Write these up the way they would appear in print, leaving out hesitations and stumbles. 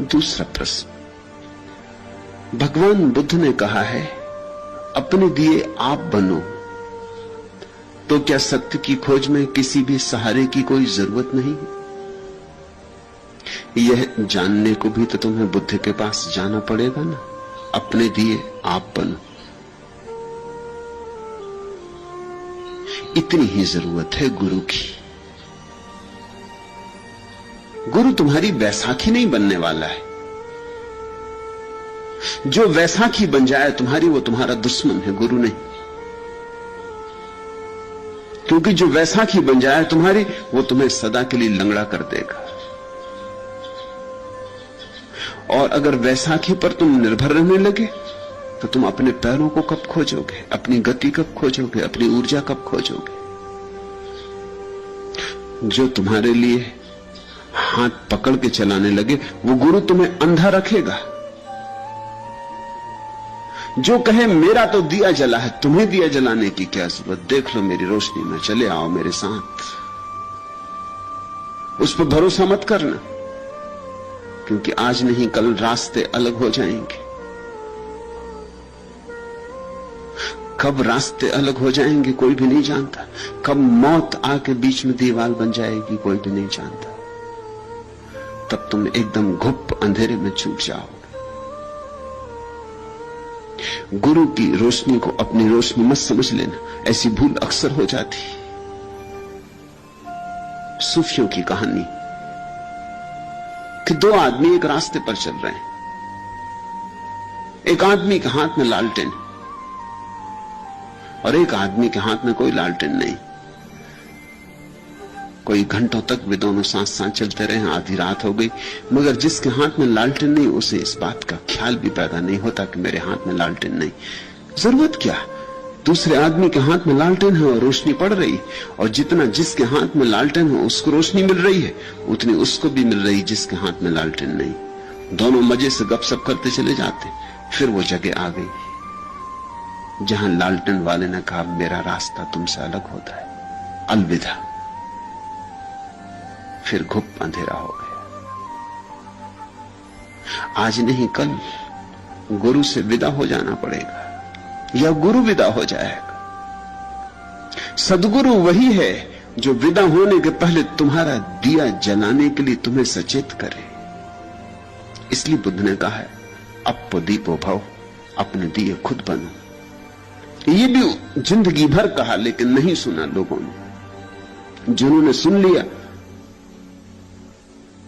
दूसरा प्रश्न, भगवान बुद्ध ने कहा है अपने दिए आप बनो, तो क्या सत्य की खोज में किसी भी सहारे की कोई जरूरत नहीं? यह जानने को भी तो तुम्हें बुद्ध के पास जाना पड़ेगा ना। अपने दिए आप बनो, इतनी ही जरूरत है गुरु की। गुरु तुम्हारी बैसाखी नहीं बनने वाला है। जो वैसाखी बन जाए तुम्हारी, वो तुम्हारा दुश्मन है, गुरु नहीं। क्योंकि जो वैसाखी बन जाए तुम्हारी, वो तुम्हें सदा के लिए लंगड़ा कर देगा। और अगर वैसाखी पर तुम निर्भर रहने लगे तो तुम अपने पैरों को कब खोजोगे, अपनी गति कब खोजोगे, अपनी ऊर्जा कब खोजोगे? जो तुम्हारे लिए हाथ पकड़ के चलाने लगे, वो गुरु तुम्हें अंधा रखेगा। जो कहे मेरा तो दिया जला है, तुम्हें दिया जलाने की क्या जरूरत, देख लो मेरी रोशनी में, चले आओ मेरे साथ, उस पर भरोसा मत करना, क्योंकि आज नहीं कल रास्ते अलग हो जाएंगे। कब रास्ते अलग हो जाएंगे कोई भी नहीं जानता। कब मौत आके बीच में दीवार बन जाएगी कोई भी नहीं जानता। तब तुम एकदम घुप अंधेरे में छूट जाओगे। गुरु की रोशनी को अपनी रोशनी मत समझ लेना, ऐसी भूल अक्सर हो जाती। सूफियों की कहानी कि दो आदमी एक रास्ते पर चल रहे हैं। एक आदमी के हाथ में लालटेन और एक आदमी के हाथ में कोई लालटेन नहीं। कोई घंटों तक वे दोनों साथ साथ चलते रहे। आधी रात हो गई, मगर जिसके हाथ में लालटेन नहीं, उसे इस बात का ख्याल भी पैदा नहीं होता कि मेरे हाथ में लालटेन नहीं। जरूरत क्या, दूसरे आदमी के हाथ में लालटेन है और रोशनी पड़ रही, और जितना जिसके हाथ में लालटेन है उसको रोशनी मिल रही है, उतनी उसको भी मिल रही जिसके हाथ में लालटेन नहीं। दोनों मजे से गपशप करते चले जाते। फिर वो जगह आ गई जहां लालटेन वाले ने कहा मेरा रास्ता तुमसे अलग होता है, अलविदा। फिर घुप अंधेरा हो गया। आज नहीं कल गुरु से विदा हो जाना पड़ेगा, या गुरु विदा हो जाएगा। सदगुरु वही है जो विदा होने के पहले तुम्हारा दिया जलाने के लिए तुम्हें सचेत करे। इसलिए बुद्ध ने कहा है अपो दीपो भव, अपने दिए खुद बनो। ये भी जिंदगी भर कहा, लेकिन नहीं सुना लोगों ने। जिन्होंने सुन लिया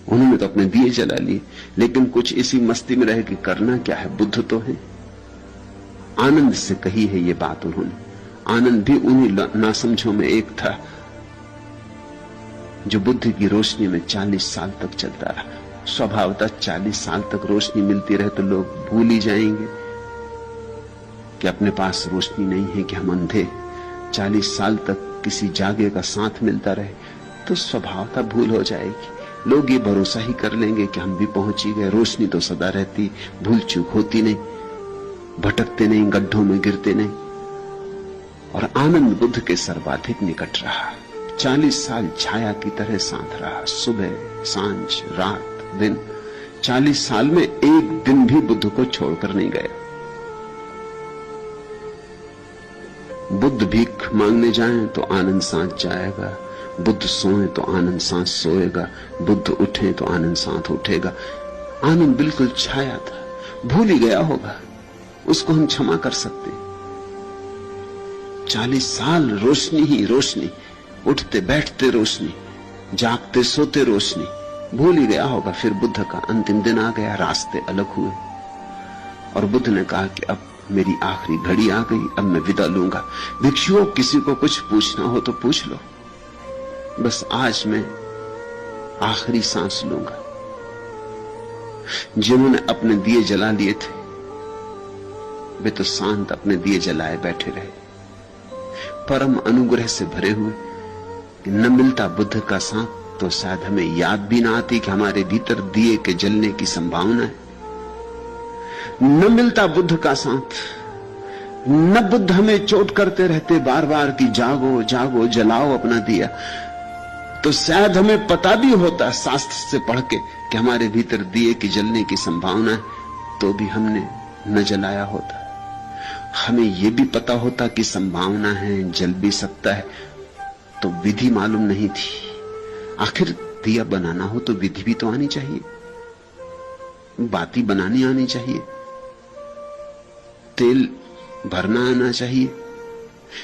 उन्होंने तो अपने दिए जला लिए, लेकिन कुछ इसी मस्ती में रह के करना क्या है। बुद्ध तो है। आनंद से कही है ये बात उन्होंने। आनंद भी उन्हीं नासमझों में एक था जो बुद्ध की रोशनी में 40 साल तक चलता रहा। स्वभावतः 40 साल तक रोशनी मिलती रहे तो लोग भूल ही जाएंगे कि अपने पास रोशनी नहीं है, कि हम अंधे। 40 साल तक किसी जागे का साथ मिलता रहे तो स्वभावतः भूल हो जाएगी। लोग ये भरोसा ही कर लेंगे कि हम भी पहुंच ही गए। रोशनी तो सदा रहती, भूल चूक होती नहीं, भटकते नहीं, गड्ढों में गिरते नहीं। और आनंद बुद्ध के सर्वाधिक निकट रहा। 40 साल छाया की तरह साथ रहा, सुबह सांझ रात दिन। 40 साल में एक दिन भी बुद्ध को छोड़कर नहीं गया। बुद्ध भीख मांगने जाएं तो आनंद साथ जाएगा, बुद्ध सोए तो आनंद साथ सोएगा, बुद्ध उठे तो आनंद साथ उठेगा। आनंद बिल्कुल छाया था, भूल ही गया होगा, उसको हम क्षमा कर सकते। 40 साल रोशनी ही रोशनी, उठते बैठते रोशनी, जागते सोते रोशनी, भूल ही गया होगा। फिर बुद्ध का अंतिम दिन आ गया, रास्ते अलग हुए और बुद्ध ने कहा कि अब मेरी आखिरी घड़ी आ गई, अब मैं विदा लूंगा। भिक्षुओं, किसी को कुछ पूछना हो तो पूछ लो, बस आज मैं आखिरी सांस लूंगा। जिन्होंने अपने दिए जला लिए थे वे तो शांत अपने दिए जलाए बैठे रहे, परम अनुग्रह से भरे हुए। न मिलता बुद्ध का साथ तो शायद हमें याद भी ना आती कि हमारे भीतर दिए के जलने की संभावना है। न मिलता बुद्ध का साथ, न बुद्ध हमें चोट करते रहते बार बार कि जागो जागो, जलाओ अपना दिया, तो शायद हमें पता भी होता शास्त्र से पढ़ के कि हमारे भीतर दिए की जलने की संभावना है, तो भी हमने न जलाया होता। हमें यह भी पता होता कि संभावना है, जल भी सकता है, तो विधि मालूम नहीं थी। आखिर दिया बनाना हो तो विधि भी तो आनी चाहिए, बाती बनानी आनी चाहिए, तेल भरना आना चाहिए,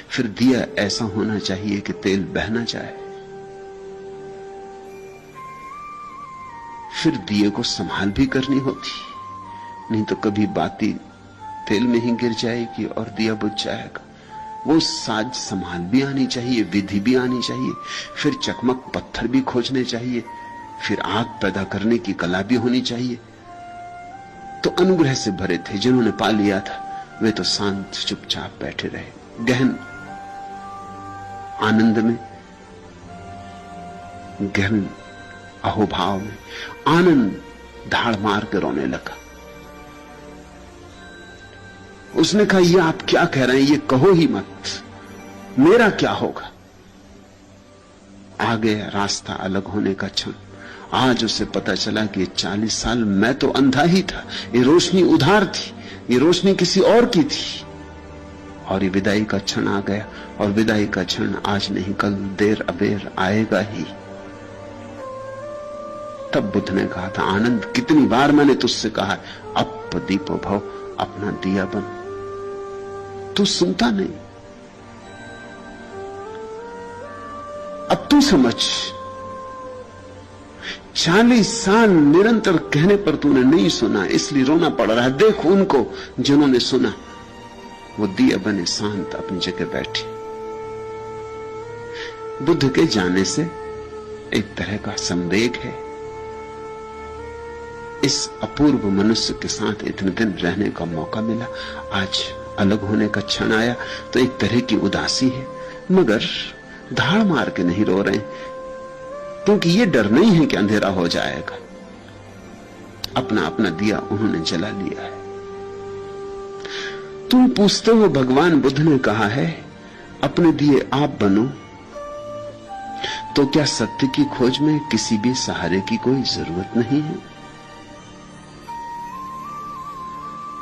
फिर दिया ऐसा होना चाहिए कि तेल बहना चाहे, फिर दिए को संभाल भी करनी होती, नहीं तो कभी बाती तेल में ही गिर जाएगी और दिया बुझ जाएगा। वो साज संभाल भी आनी चाहिए, विधि भी आनी चाहिए, फिर चकमक पत्थर भी खोजने चाहिए, फिर आग पैदा करने की कला भी होनी चाहिए। तो अनुग्रह से भरे थे जिन्होंने पा लिया था, वे तो शांत चुपचाप बैठे रहे, गहन आनंद में, गहन अहोभाव में। आनंद धाड़ मार कर रोने लगा। उसने कहा, ये आप क्या कह रहे हैं, ये कहो ही मत, मेरा क्या होगा। आ गया रास्ता अलग होने का क्षण। आज उसे पता चला कि 40 साल मैं तो अंधा ही था, ये रोशनी उधार थी, ये रोशनी किसी और की थी। और ये विदाई का क्षण आ गया, और विदाई का क्षण आज नहीं कल देर अबेर आएगा ही। तब बुद्ध ने कहा था, आनंद कितनी बार मैंने तुझसे कहा, अप दीपो भव, अपना दिया बन। तू सुनता नहीं। अब तू समझ, 40 साल निरंतर कहने पर तूने नहीं सुना, इसलिए रोना पड़ रहा है। देख उनको जिन्होंने सुना, वो दिया बने शांत अपनी जगह बैठे। बुद्ध के जाने से एक तरह का संवेग है। इस अपूर्व मनुष्य के साथ इतने दिन रहने का मौका मिला, आज अलग होने का क्षण आया तो एक तरह की उदासी है, मगर धाड़ मार के नहीं रो रहे, क्योंकि ये डर नहीं है कि अंधेरा हो जाएगा। अपना अपना दिया उन्होंने जला लिया है। तुम पूछते हो, भगवान बुद्ध ने कहा है अपने दिए आप बनो, तो क्या सत्य की खोज में किसी भी सहारे की कोई जरूरत नहीं है?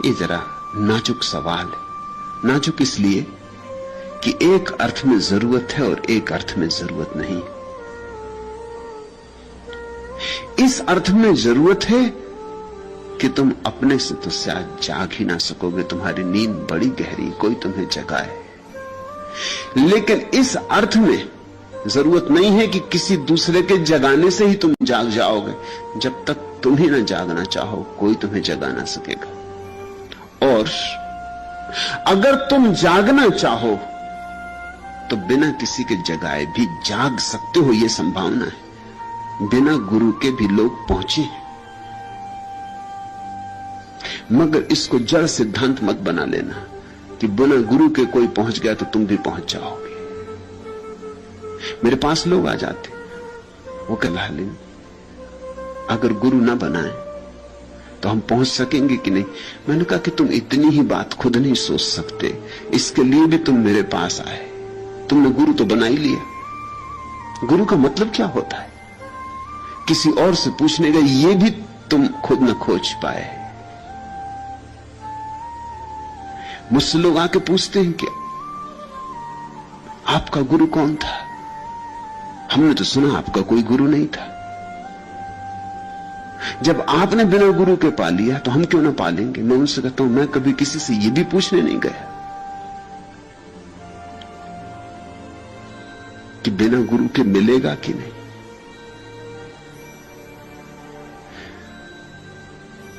ये जरा नाजुक सवाल है। नाजुक इसलिए कि एक अर्थ में जरूरत है और एक अर्थ में जरूरत नहीं। इस अर्थ में जरूरत है कि तुम अपने से तो शायद जाग ही ना सकोगे, तुम्हारी नींद बड़ी गहरी, कोई तुम्हें जगाए। लेकिन इस अर्थ में जरूरत नहीं है कि किसी दूसरे के जगाने से ही तुम जाग जाओगे। जब तक तुम ही ना जागना चाहो, कोई तुम्हें जगा ना सकेगा। और अगर तुम जागना चाहो तो बिना किसी के जगाए भी जाग सकते हो, यह संभावना है। बिना गुरु के भी लोग पहुंचे, मगर इसको जड़ सिद्धांत मत बना लेना कि बिना गुरु के कोई पहुंच गया तो तुम भी पहुंच जाओगे। मेरे पास लोग आ जाते, वो कहला लें अगर गुरु ना बनाए तो हम पहुंच सकेंगे कि नहीं। मैंने कहा कि तुम इतनी ही बात खुद नहीं सोच सकते, इसके लिए भी तुम मेरे पास आए। तुमने गुरु तो बना ही लिया। गुरु का मतलब क्या होता है? किसी और से पूछने का, ये भी तुम खुद न खोज पाए। मुझसे लोग आके पूछते हैं कि आपका गुरु कौन था? हमने तो सुना आपका कोई गुरु नहीं था। जब आपने बिना गुरु के पा लिया तो हम क्यों ना पालेंगे? मैं उनसे कहता हूं, मैं कभी किसी से यह भी पूछने नहीं गया कि बिना गुरु के मिलेगा कि नहीं।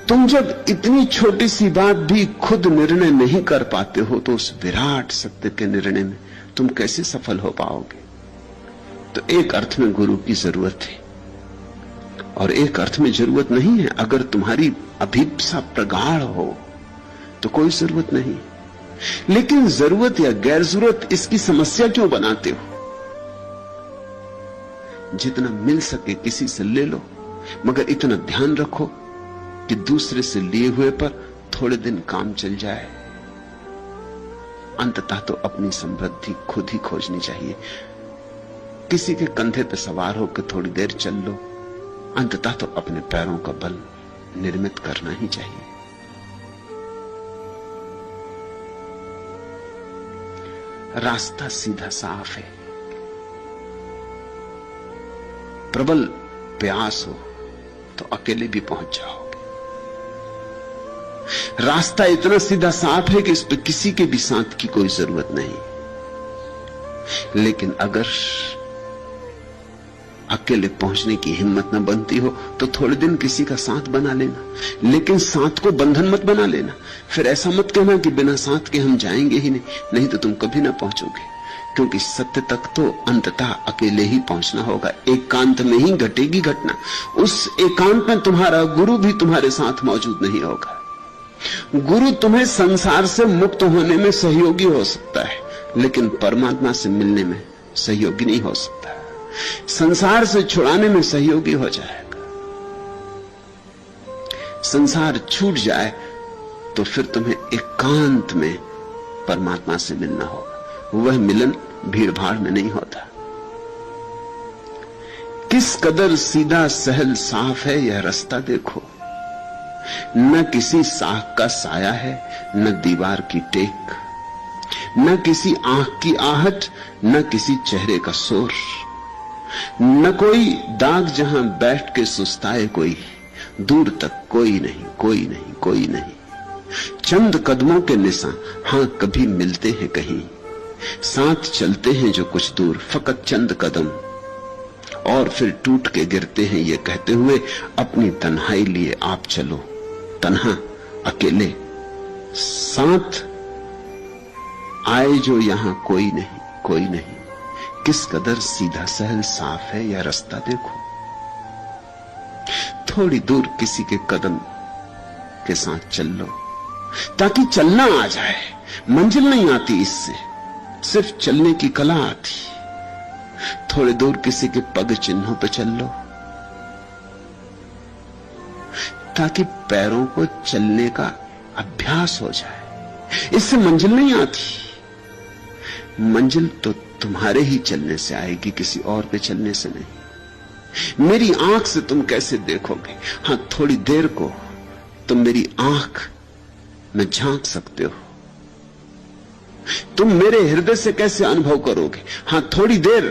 तुम जब इतनी छोटी सी बात भी खुद निर्णय नहीं कर पाते हो, तो उस विराट सत्य के निर्णय में तुम कैसे सफल हो पाओगे? तो एक अर्थ में गुरु की जरूरत है और एक अर्थ में जरूरत नहीं है। अगर तुम्हारी अभिप्सा प्रगाढ़ हो तो कोई जरूरत नहीं। लेकिन जरूरत या गैर जरूरत, इसकी समस्या क्यों बनाते हो? जितना मिल सके किसी से ले लो, मगर इतना ध्यान रखो कि दूसरे से लिए हुए पर थोड़े दिन काम चल जाए। अंततः तो अपनी समृद्धि खुद ही खोजनी चाहिए। किसी के कंधे पर सवार होकर थोड़ी देर चल लो, अंततः तो अपने पैरों का बल निर्मित करना ही चाहिए। रास्ता सीधा साफ है। प्रबल प्यास हो तो अकेले भी पहुंच जाओगे। रास्ता इतना सीधा साफ है कि इस पर किसी के भी साथ की कोई जरूरत नहीं। लेकिन अगर अकेले पहुंचने की हिम्मत न बनती हो तो थोड़े दिन किसी का साथ बना लेना, लेकिन साथ को बंधन मत बना लेना। फिर ऐसा मत कहना कि बिना साथ के हम जाएंगे ही नहीं, नहीं तो तुम कभी ना पहुंचोगे। क्योंकि सत्य तक तो अंततः अकेले ही पहुंचना होगा। एकांत में ही घटेगी घटना। उस एकांत में तुम्हारा गुरु भी तुम्हारे साथ मौजूद नहीं होगा। गुरु तुम्हें संसार से मुक्त होने में सहयोगी हो सकता है, लेकिन परमात्मा से मिलने में सहयोगी नहीं हो सकता। संसार से छुड़ाने में सहयोगी हो जाएगा। संसार छूट जाए तो फिर तुम्हें एकांत में परमात्मा से मिलना होगा। वह मिलन भीड़ भाड़ में नहीं होता। किस कदर सीधा सहल साफ है यह रास्ता देखो। न किसी साख का साया है, न दीवार की टेक, न किसी आंख की आहट, न किसी चेहरे का शोर, न कोई दाग जहां बैठ के सुस्ताए कोई, दूर तक कोई नहीं, कोई नहीं, कोई नहीं। चंद कदमों के निशान हां कभी मिलते हैं कहीं, साथ चलते हैं जो कुछ दूर, फकत चंद कदम, और फिर टूट के गिरते हैं ये कहते हुए अपनी तन्हाई लिए आप चलो। तन्हा, अकेले, साथ आए जो यहां कोई नहीं, कोई नहीं। किस कदर सीधा सहल साफ है यह रास्ता देखो। थोड़ी दूर किसी के कदम के साथ चल लो ताकि चलना आ जाए। मंजिल नहीं आती इससे, सिर्फ चलने की कला आती। थोड़ी दूर किसी के पग चिन्हों पर चल लो ताकि पैरों को चलने का अभ्यास हो जाए। इससे मंजिल नहीं आती। मंजिल तो तुम्हारे ही चलने से आएगी, किसी और के चलने से नहीं। मेरी आंख से तुम कैसे देखोगे? हां, थोड़ी देर को तुम मेरी आंख में झांक सकते हो। तुम मेरे हृदय से कैसे अनुभव करोगे? हां, थोड़ी देर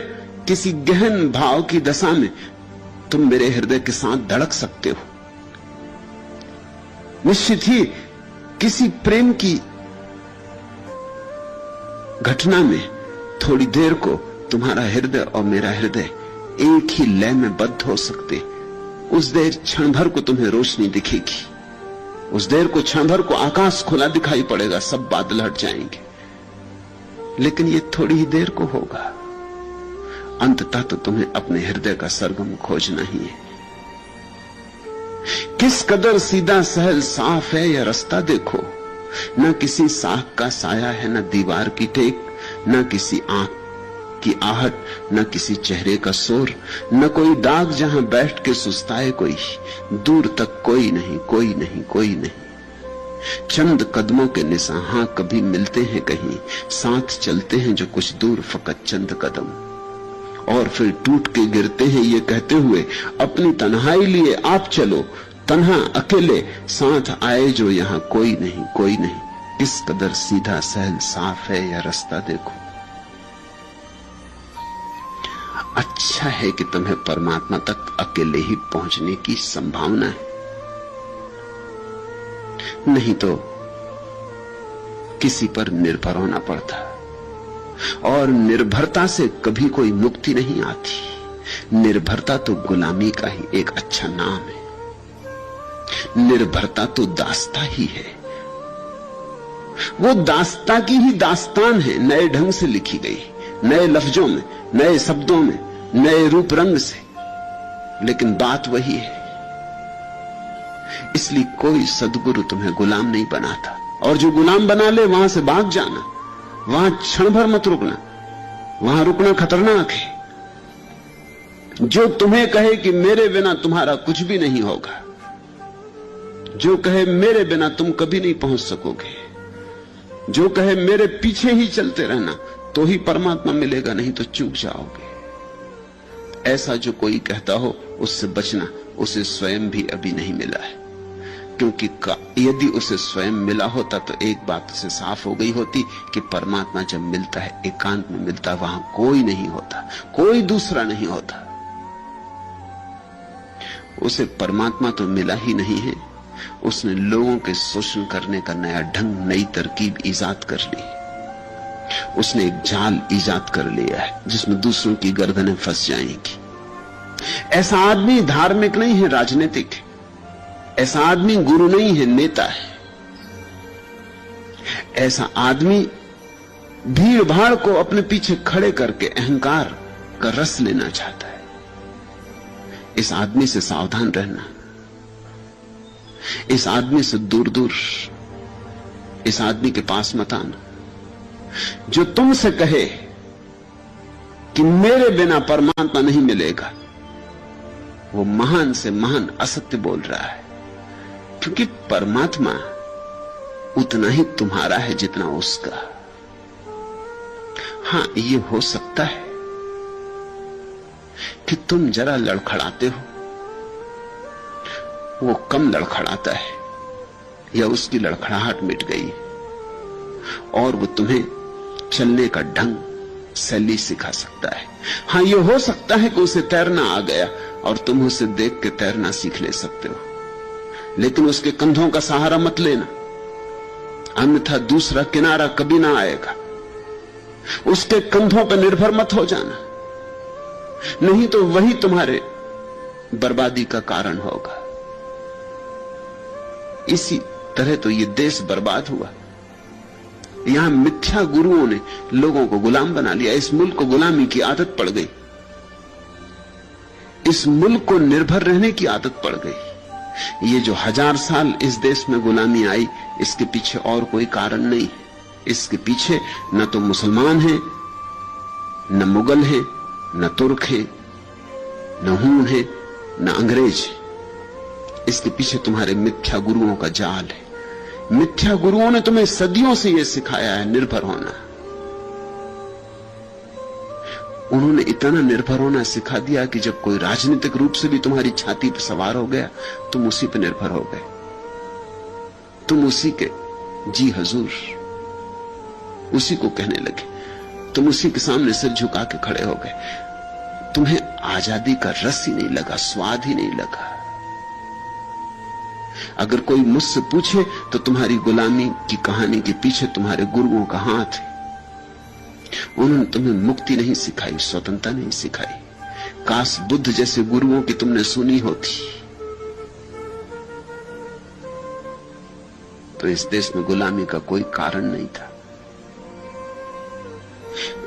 किसी गहन भाव की दशा में तुम मेरे हृदय के साथ धड़क सकते हो। निश्चित ही किसी प्रेम की घटना में थोड़ी देर को तुम्हारा हृदय और मेरा हृदय एक ही लय में बद्ध हो सकते। उस देर क्षण भर को तुम्हें रोशनी दिखेगी, उस देर को क्षण भर को आकाश खुला दिखाई पड़ेगा, सब बादल हट जाएंगे। लेकिन ये थोड़ी ही देर को होगा। अंततः तो तुम्हें अपने हृदय का सरगम खोजना ही है। किस कदर सीधा सहल साफ है यह रास्ता देखो। न किसी साख का साया है, न दीवार की टेक, न किसी आंख की आहट, न किसी चेहरे का शोर, न कोई दाग जहां बैठ के सुस्ताए कोई, दूर तक कोई नहीं, कोई नहीं, कोई नहीं। चंद कदमों के निशान हां कभी मिलते हैं कहीं, साथ चलते हैं जो कुछ दूर, फकत चंद कदम, और फिर टूट के गिरते हैं ये कहते हुए अपनी तन्हाई लिए आप चलो। तन्हा, अकेले, साथ आए जो यहां कोई नहीं, कोई नहीं। किस कदर सीधा सहल साफ है यह रास्ता देखो। अच्छा है कि तुम्हें परमात्मा तक अकेले ही पहुंचने की संभावना है, नहीं तो किसी पर निर्भर होना पड़ता, और निर्भरता से कभी कोई मुक्ति नहीं आती। निर्भरता तो गुलामी का ही एक अच्छा नाम है। निर्भरता तो दास्ता ही है। वो दास्ता की ही दास्तान है, नए ढंग से लिखी गई, नए लफ्जों में, नए शब्दों में, नए रूप रंग से, लेकिन बात वही है। इसलिए कोई सद्गुरु तुम्हें गुलाम नहीं बनाता, और जो गुलाम बना ले वहां से भाग जाना, वहां क्षण भर मत रुकना, वहां रुकना खतरनाक है। जो तुम्हें कहे कि मेरे बिना तुम्हारा कुछ भी नहीं होगा, जो कहे मेरे बिना तुम कभी नहीं पहुंच सकोगे, जो कहे मेरे पीछे ही चलते रहना, तो ही परमात्मा मिलेगा, नहीं तो चूक जाओगे। ऐसा जो कोई कहता हो उससे बचना, उसे स्वयं भी अभी नहीं मिला है। क्योंकि यदि उसे स्वयं मिला होता तो एक बात उसे साफ हो गई होती कि परमात्मा जब मिलता है, एकांत में मिलता, वहां कोई नहीं होता, कोई दूसरा नहीं होता। उसे परमात्मा तो मिला ही नहीं है, उसने लोगों के शोषण करने का नया ढंग, नई तरकीब इजाद कर ली। उसने एक जाल इजाद कर लिया है जिसमें दूसरों की गर्दनें फंस जाएंगी। ऐसा आदमी धार्मिक नहीं है, राजनीतिक है। ऐसा आदमी गुरु नहीं है, नेता है। ऐसा आदमी भीड़ भाड़ को अपने पीछे खड़े करके अहंकार का रस लेना चाहता है। इस आदमी से सावधान रहना, इस आदमी से दूर दूर, इस आदमी के पास मत आना। जो तुमसे कहे कि मेरे बिना परमात्मा नहीं मिलेगा, वो महान से महान असत्य बोल रहा है। क्योंकि परमात्मा उतना ही तुम्हारा है जितना उसका। हां, ये हो सकता है कि तुम जरा लड़खड़ाते हो, वो कम लड़खड़ाता है, या उसकी लड़खड़ाहट मिट गई और वो तुम्हें चलने का ढंग, शैली सिखा सकता है। हां, ये हो सकता है कि उसे तैरना आ गया और तुम उसे देख के तैरना सीख ले सकते हो, लेकिन उसके कंधों का सहारा मत लेना, अन्यथा दूसरा किनारा कभी ना आएगा। उसके कंधों पर निर्भर मत हो जाना, नहीं तो वही तुम्हारे बर्बादी का कारण होगा। इसी तरह तो ये देश बर्बाद हुआ। यहां मिथ्या गुरुओं ने लोगों को गुलाम बना लिया। इस मुल्क को गुलामी की आदत पड़ गई, इस मुल्क को निर्भर रहने की आदत पड़ गई। ये जो 1000 साल इस देश में गुलामी आई, इसके पीछे और कोई कारण नहीं। इसके पीछे न तो मुसलमान हैं, न मुगल हैं, न तुर्क हैं, न हूण हैं, न अंग्रेज। इसके पीछे तुम्हारे मिथ्या गुरुओं का जाल है। मिथ्या गुरुओं ने तुम्हें सदियों से यह सिखाया है निर्भर होना। उन्होंने इतना निर्भर होना सिखा दिया कि जब कोई राजनीतिक रूप से भी तुम्हारी छाती पर सवार हो गया, तुम उसी पर निर्भर हो गए। तुम उसी के जी हजूर, उसी को कहने लगे। तुम उसी के सामने सिर झुका के खड़े हो गए। तुम्हें आजादी का रस ही नहीं लगा, स्वाद ही नहीं लगा। अगर कोई मुझसे पूछे तो तुम्हारी गुलामी की कहानी के पीछे तुम्हारे गुरुओं का हाथ है। उन्होंने तुम्हें मुक्ति नहीं सिखाई, स्वतंत्रता नहीं सिखाई। काश बुद्ध जैसे गुरुओं की तुमने सुनी होती तो इस देश में गुलामी का कोई कारण नहीं था।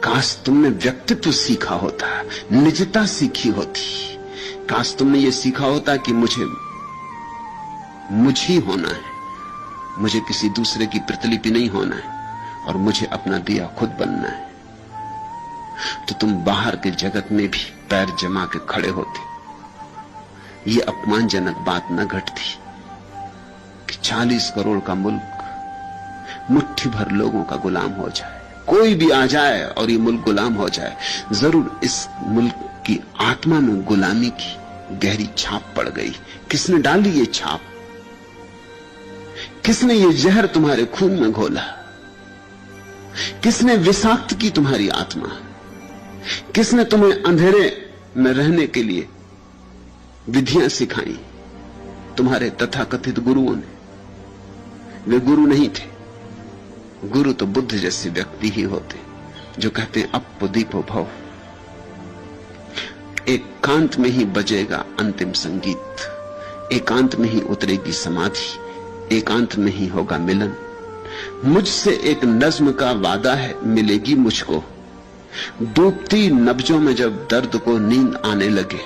काश तुमने व्यक्तित्व सीखा होता, निजता सीखी होती। काश तुमने ये सीखा होता कि मुझे मुझ ही होना है, मुझे किसी दूसरे की प्रतिलिपि नहीं होना है, और मुझे अपना दिया खुद बनना है, तो तुम बाहर के जगत में भी पैर जमा के खड़े होते। ये अपमानजनक बात न घटती कि 40 करोड़ का मुल्क मुट्ठी भर लोगों का गुलाम हो जाए। कोई भी आ जाए और ये मुल्क गुलाम हो जाए। जरूर इस मुल्क की आत्मा में गुलामी की गहरी छाप पड़ गई। किसने डाली ये छाप? किसने ये जहर तुम्हारे खून में घोला? किसने विषाक्त की तुम्हारी आत्मा? किसने तुम्हें अंधेरे में रहने के लिए विधियां सिखाई? तुम्हारे तथाकथित गुरुओं ने। वे गुरु नहीं थे। गुरु तो बुद्ध जैसे व्यक्ति ही होते जो कहते हैं अपो दीपो भव। एकांत में ही बजेगा अंतिम संगीत, एकांत में ही उतरेगी समाधि, एकांत में ही होगा मिलन। मुझसे एक नज्म का वादा है, मिलेगी मुझको। डूबती नब्जों में जब दर्द को नींद आने लगे,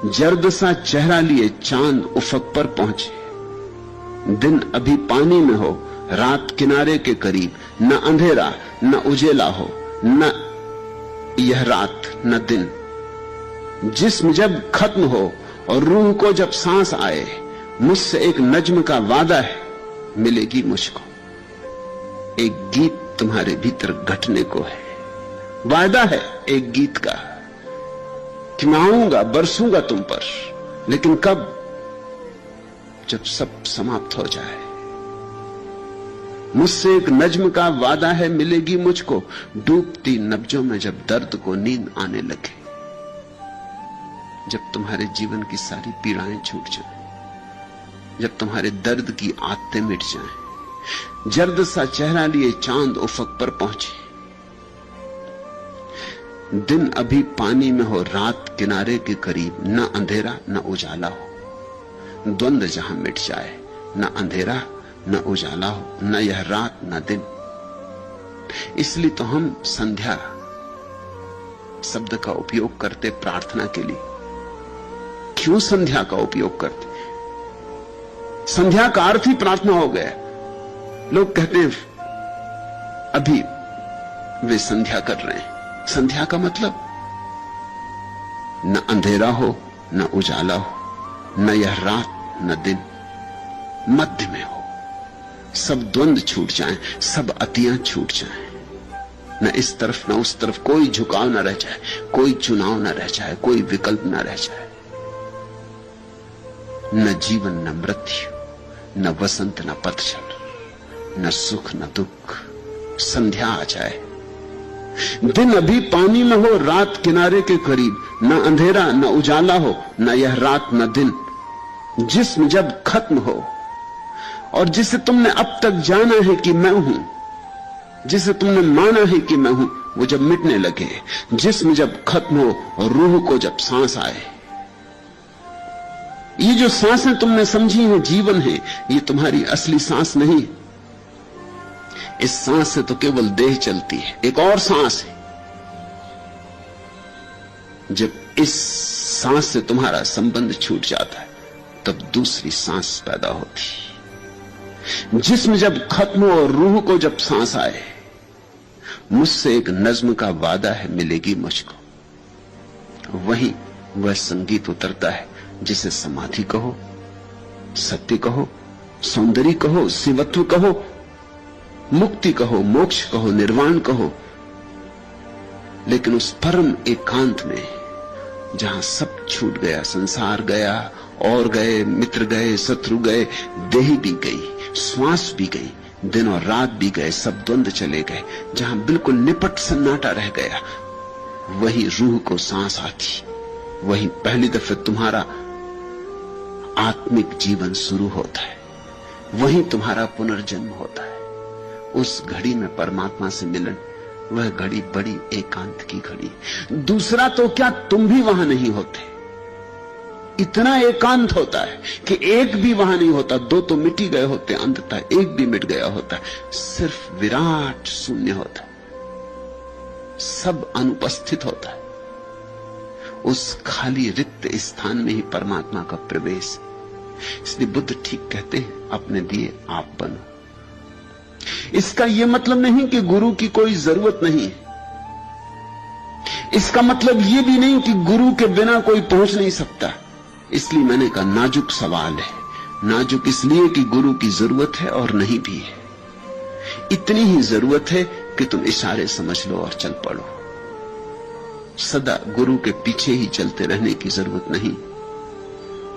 जर्द सा चेहरा लिए चांद उफक पर पहुंचे। दिन अभी पानी में हो, रात किनारे के करीब, न अंधेरा न उजेला हो, न यह रात न दिन। जिस्म जब खत्म हो और रूह को जब सांस आए, मुझसे एक नज्म का वादा है, मिलेगी मुझको। एक गीत तुम्हारे भीतर घटने को है, वादा है एक गीत का। कि मैं आऊंगा, बरसूंगा तुम पर, लेकिन कब? जब सब समाप्त हो जाए। मुझसे एक नज्म का वादा है, मिलेगी मुझको डूबती नब्जों में जब दर्द को नींद आने लगे। जब तुम्हारे जीवन की सारी पीड़ाएं छूट जाएं, जब तुम्हारे दर्द की आदतें मिट जाएं, जर्द सा चेहरा लिए चांद उफक पर पहुंचे, दिन अभी पानी में हो, रात किनारे के करीब, न अंधेरा न उजाला हो, द्वंद्व जहां मिट जाए, न अंधेरा न उजाला हो, न यह रात न दिन। इसलिए तो हम संध्या शब्द का उपयोग करते प्रार्थना के लिए। क्यों संध्या का उपयोग करते? संध्या का अर्थ ही प्रार्थना हो गया। लोग कहते हैं अभी वे संध्या कर रहे हैं। संध्या का मतलब न अंधेरा हो न उजाला हो, न यह रात न दिन, मध्य में हो। सब द्वंद्व छूट जाएं, सब अतियां छूट जाएं, न इस तरफ न उस तरफ कोई झुकाव न रह जाए, कोई चुनाव न रह जाए, कोई विकल्प न रह जाए। न जीवन न मृत्यु, न वसंत न पतझड़, न सुख न दुख। संध्या आ जाए। दिन अभी पानी में हो, रात किनारे के करीब, न अंधेरा न उजाला हो, न यह रात न दिन। जिस्म जब खत्म हो और जिसे तुमने अब तक जाना है कि मैं हूं, जिसे तुमने माना है कि मैं हूं, वो जब मिटने लगे, जिस्म जब खत्म हो और रूह को जब सांस आए। ये जो सांसें तुमने समझी हैं जीवन है, ये तुम्हारी असली सांस नहीं। इस सांस से तो केवल देह चलती है, एक और सांस है। जब इस सांस से तुम्हारा संबंध छूट जाता है, तब दूसरी सांस पैदा होती। जिस्म जब खत्म हो और रूह को जब सांस आए, मुझसे एक नज्म का वादा है, मिलेगी मुझको। वहीं वह संगीत उतरता है जिसे समाधि कहो, सत्य कहो, सौंदर्य कहो, शिवत्व कहो, मुक्ति कहो, मोक्ष कहो, निर्वाण कहो। लेकिन उस परम एकांत में जहां सब छूट गया, संसार गया, और गए, मित्र गए, शत्रु गए, देह भी गई, श्वास भी गई, दिन और रात भी गए, सब द्वंद्व चले गए, जहां बिल्कुल निपट सन्नाटा रह गया, वही रूह को सांस आती, वही पहली दफे तुम्हारा आत्मिक जीवन शुरू होता है, वही तुम्हारा पुनर्जन्म होता है। उस घड़ी में परमात्मा से मिलन, वह घड़ी बड़ी एकांत की घड़ी। दूसरा तो क्या, तुम भी वहां नहीं होते। इतना एकांत होता है कि एक भी वहां नहीं होता। दो तो मिट ही गए होते, अंततः एक भी मिट गया होता, सिर्फ विराट शून्य होता, सब अनुपस्थित होता है। उस खाली रिक्त स्थान में ही परमात्मा का प्रवेश। इसलिए बुद्ध ठीक कहते हैं, अपने दिए आप बनो। इसका यह मतलब नहीं कि गुरु की कोई जरूरत नहीं है। इसका मतलब यह भी नहीं कि गुरु के बिना कोई पहुंच नहीं सकता। इसलिए मैंने कहा नाजुक सवाल है। नाजुक इसलिए कि गुरु की जरूरत है और नहीं भी है। इतनी ही जरूरत है कि तुम इशारे समझ लो और चल पड़ो। सदा गुरु के पीछे ही चलते रहने की जरूरत नहीं।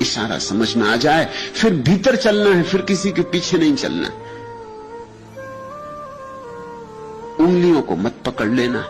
इशारा समझ में आ जाए, फिर भीतर चलना है, फिर किसी के पीछे नहीं चलना। उंगलियों को मत पकड़ लेना,